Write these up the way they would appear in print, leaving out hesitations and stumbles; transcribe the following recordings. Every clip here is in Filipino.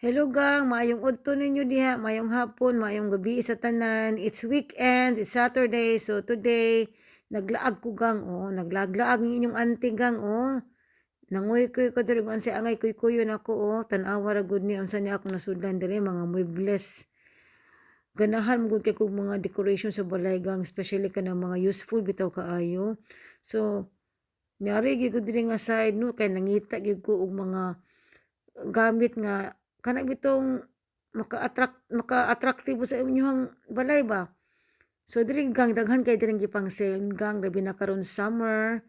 Hello gang, maayong udto ninyo diha, maayong hapon, maayong gabi sa tanan. It's weekend, it's Saturday. So today, naglaag ko gang, naglaag-laag ng inyong auntie gang, Nanguy ko diri kung sa angay kuy-kuyo nako, Tan-awa ra gud ni unsa ni ako nasudlan diri mga muebles. Ganahan mo gud kay kog mga decoration sa balay gang, especially kanang mga useful bitaw kaayo. So, niari gyud ko diri nga side no kay nangita gyud ko og mga gamit nga kana bitong maka-attractive sa inyong balay ba. So diri gang daghan kay diri gipang sale gang labi na karon summer.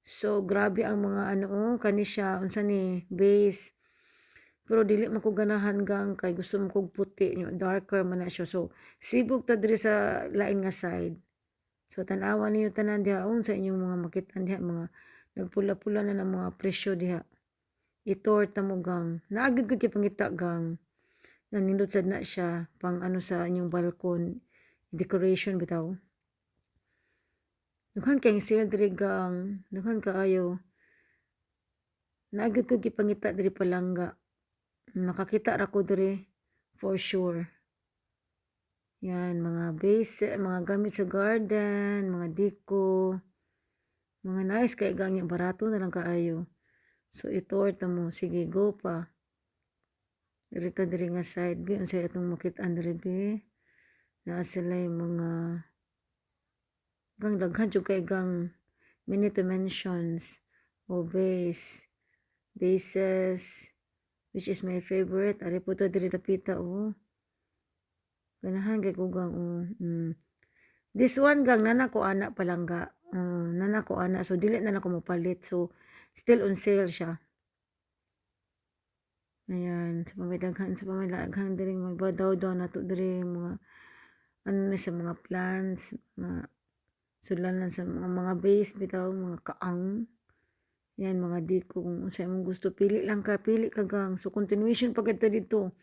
So grabe ang mga kani siya unsa ni base. Pero dili man ko ganahan gang kay gusto mo kog puti nyo darker man na siya. So sibog ta diri sa lain nga side. So tan-awa ninyo tanan diha sa inyong mga makitan diha mga nagpula-pula na ng mga presyo diha. Itorta mo gang. Naagid ko kay pangita gang. Nanindot sad na siya pang sa inyong balkon. Decoration bitaw. Daghan kayong sale diri gang. Daghan kaayo. Naagid ko kay pangita diri palangga. Makakita ra ko diri for sure. Yan, mga base, mga gamit sa garden, mga diko. Mga nice kay gang yung barato na lang kaayo. So, itorta mo. Sige, go pa. Dito diri nga side. Biyon sa itong makitaan diri be. Na sila yung mga gang daghan jud kay gang many dimensions o base. Bases. Which is my favorite. Ari po to diri dapita Ganahan kay ko gang This one gang nana ko ana palangga. Nana ko ana. So, dili na ako mapalit. So, still on sale siya. Ayan, sa pamilaghan diri magbadaw-daw na to diri mga sa mga plants, mga sulanan sa mga base bitaw, mga kaang. Yan, mga diko kung unsa imong gusto pili lang ka, pili ka gang. So continuation pag dito.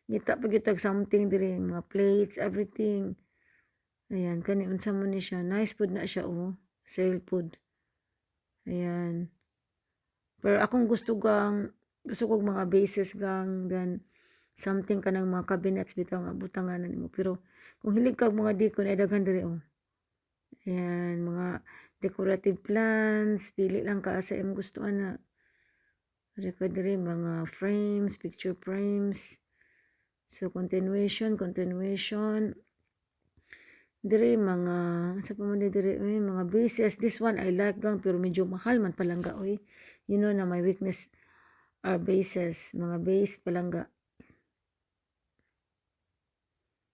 Ngita pag something diri, mga plates, everything. Ayan, kani unsa mo ni siya. Nice food na siya sale food. Ayan. Pero akong gusto kong mga bases gang, then something kanang mga cabinets bitaw nga butanganan nimo. Pero kung hilig kag mga diko na daghan diri Ayan, mga decorative plants, pili lang ka sa imong gusto ana. Diri mga frames, picture frames. So continuation. Diri mga sa pa diri mga bases. This one I like gang pero medyo mahal man palangga You know na my weakness are bases, mga base palangga.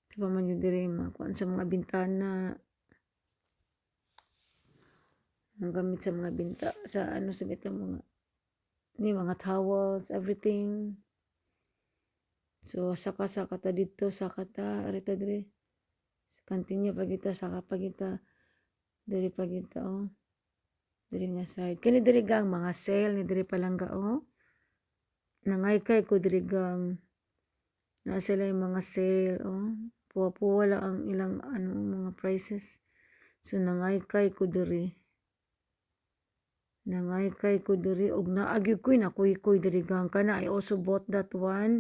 Sa pa diri mga kuan sa mga bintana. Mga gamit sa mga binta sa sa bitang mga towels, everything. So saka ta dito, saka ta arita diri. Continue pagita saka pagita diri pagita diri nga side. Kani diri gang mga sale ni diri palangga Nangay kay ko diri gang. Na sila yung mga sale Puwa-puwa lang ang ilang mga prices. So nangay kay ko diri. Og naagi ko'y nakuy diri gang kana I also bought that one.